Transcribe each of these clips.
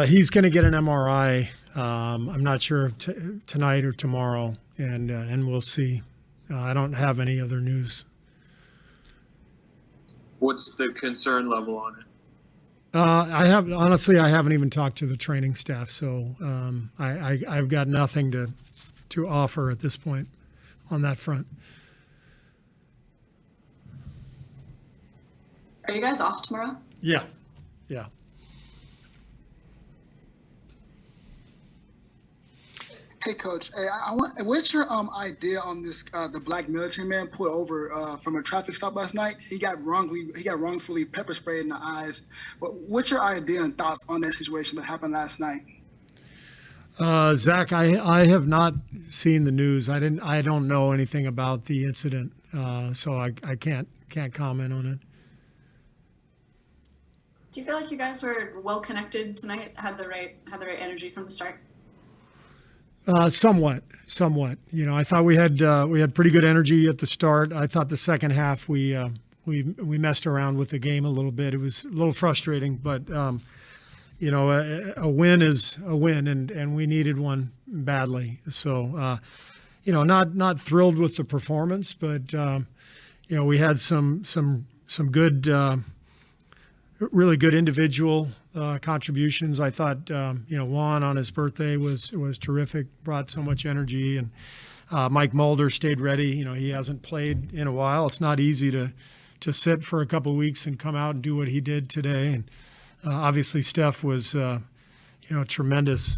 He's going to get an MRI. I'm not sure if tonight or tomorrow, and we'll see. I don't have any other news. What's the concern level on it? I haven't even talked to the training staff, so I've got nothing to offer at this point on that front. Are you guys off tomorrow? Yeah. Hey, Coach. Hey, what's your idea on this? The black military man pulled over from a traffic stop last night. He got wrongfully pepper sprayed in the eyes. But what's your idea and thoughts on that situation that happened last night? Zach, I have not seen the news. I don't know anything about the incident, so I can't comment on it. Do you feel like you guys were well connected tonight? Had the right energy from the start? Somewhat. I thought we had pretty good energy at the start. I thought the second half we messed around with the game a little bit. It was a little frustrating, but a win is a win, and we needed one badly. So, not thrilled with the performance, but we had some good, really good individual contributions. I thought, Juan on his birthday was terrific, brought so much energy, and Mike Mulder stayed ready. He hasn't played in a while. It's not easy to sit for a couple of weeks and come out and do what he did today. And obviously Steph was, tremendous,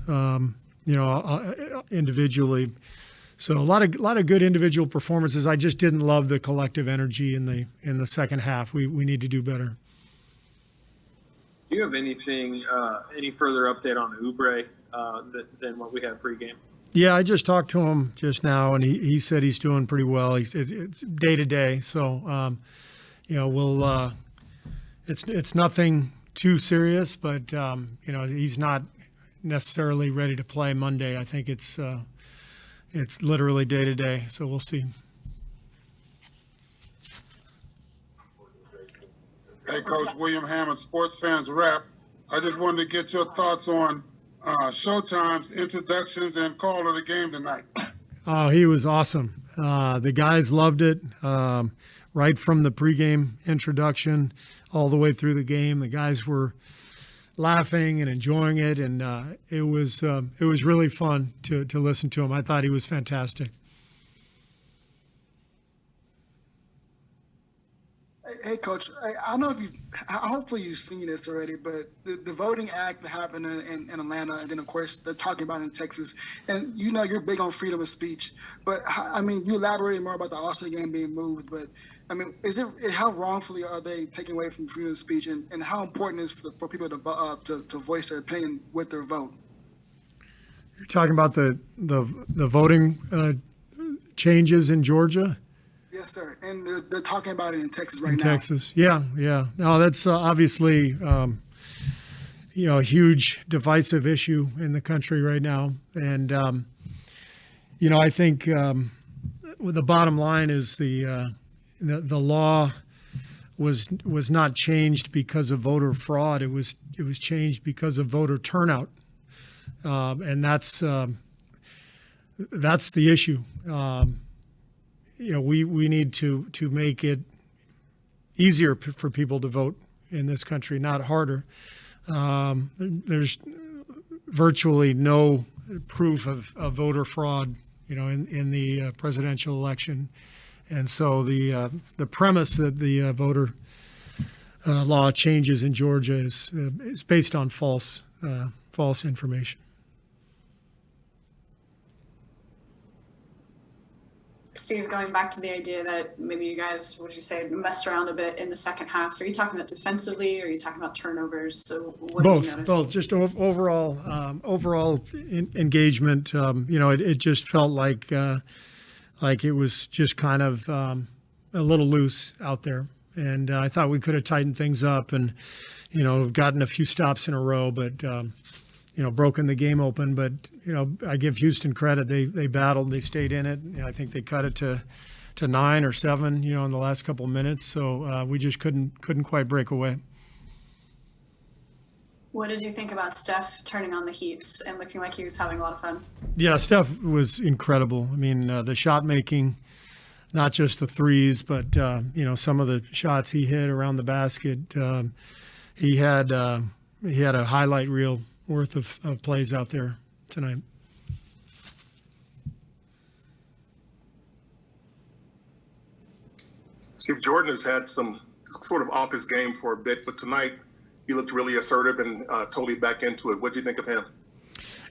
individually. So a lot of good individual performances. I just didn't love the collective energy in the second half. We need to do better. Do you have any further update on Oubre than what we had pregame? Yeah, I just talked to him just now, and he said he's doing pretty well. It's day to day, so we'll. It's nothing too serious, but he's not necessarily ready to play Monday. I think it's literally day to day, so we'll see. Hey, Coach William Hammond, Sports Fans Rap. I just wanted to get your thoughts on Showtime's introductions and call of the game tonight. Oh, he was awesome. The guys loved it right from the pregame introduction all the way through the game. The guys were laughing and enjoying it, and it was really fun to listen to him. I thought he was fantastic. Hey, Coach, I don't know if hopefully you've seen this already, but the Voting Act that happened in Atlanta, and then, of course, they're talking about it in Texas. And, you're big on freedom of speech. But, you elaborated more about the All-Star game being moved. But, how wrongfully are they taking away from freedom of speech? And how important is it for people to voice their opinion with their vote? You're talking about the voting changes in Georgia? Yes, sir. And they're talking about it in Texas right now. In Texas, yeah. No, that's obviously, a huge divisive issue in the country right now. And, I think the bottom line is the law was not changed because of voter fraud. It was changed because of voter turnout, and that's the issue. We need to make it easier for people to vote in this country, not harder. There's virtually no proof of voter fraud, in the presidential election. And so the premise that the voter law changes in Georgia is based on false information. Steve, going back to the idea that maybe you guys, what did you say, messed around a bit in the second half. Are you talking about defensively, or are you talking about turnovers? So what did you notice? Both. Just overall engagement. It just felt like it was just kind of a little loose out there, and I thought we could have tightened things up and gotten a few stops in a row, but. Broken the game open, but I give Houston credit. They battled, they stayed in it. I think they cut it to 9 or 7, in the last couple of minutes. So we just couldn't quite break away. What did you think about Steph turning on the heat and looking like he was having a lot of fun? Yeah, Steph was incredible. I mean, the shot making, not just the threes, but some of the shots he hit around the basket. He had a highlight reel worth of plays out there tonight. Steve, Jordan has had some sort of off his game for a bit, but tonight he looked really assertive and totally back into it. What do you think of him?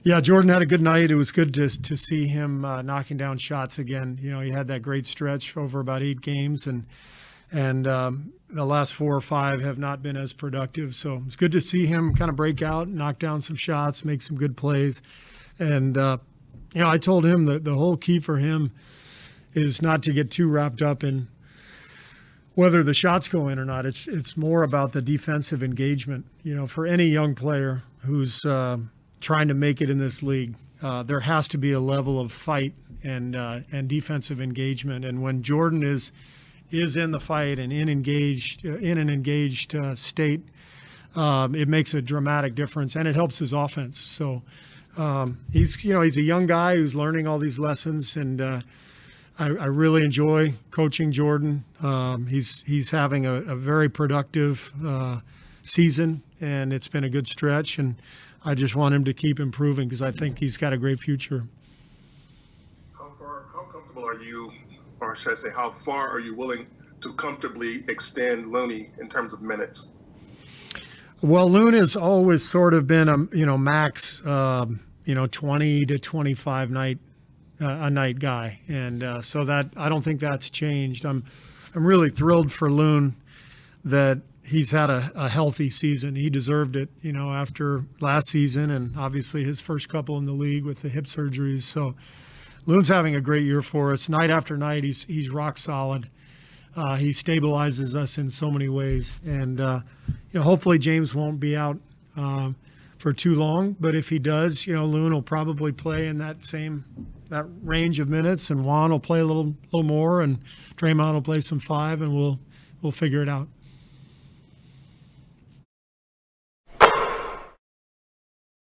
Yeah, Jordan had a good night. It was good to see him knocking down shots again. You know, he had that great stretch over about 8 games, and the last 4 or 5 have not been as productive. So it's good to see him kind of break out, knock down some shots, make some good plays. And I told him that the whole key for him is not to get too wrapped up in whether the shots go in or not. It's more about the defensive engagement. You know, for any young player who's trying to make it in this league, there has to be a level of fight and defensive engagement. And when Jordan is in the fight and in an engaged state, it makes a dramatic difference, and it helps his offense. So he's a young guy who's learning all these lessons, and I really enjoy coaching Jordan. He's having a very productive season, and it's been a good stretch, and I just want him to keep improving because I think he's got a great future. How comfortable are you, or should I say, how far are you willing to comfortably extend Looney in terms of minutes? Well, Loon has always sort of been a max 20 to 25 a night guy, and so that I don't think that's changed. I'm really thrilled for Loon that he's had a healthy season. He deserved it, after last season and obviously his first couple in the league with the hip surgeries. So Loon's having a great year for us. Night after night, he's rock solid. He stabilizes us in so many ways, and hopefully James won't be out for too long. But if he does, Loon will probably play in that range of minutes, and Juan will play a little more, and Draymond will play some 5, and we'll figure it out.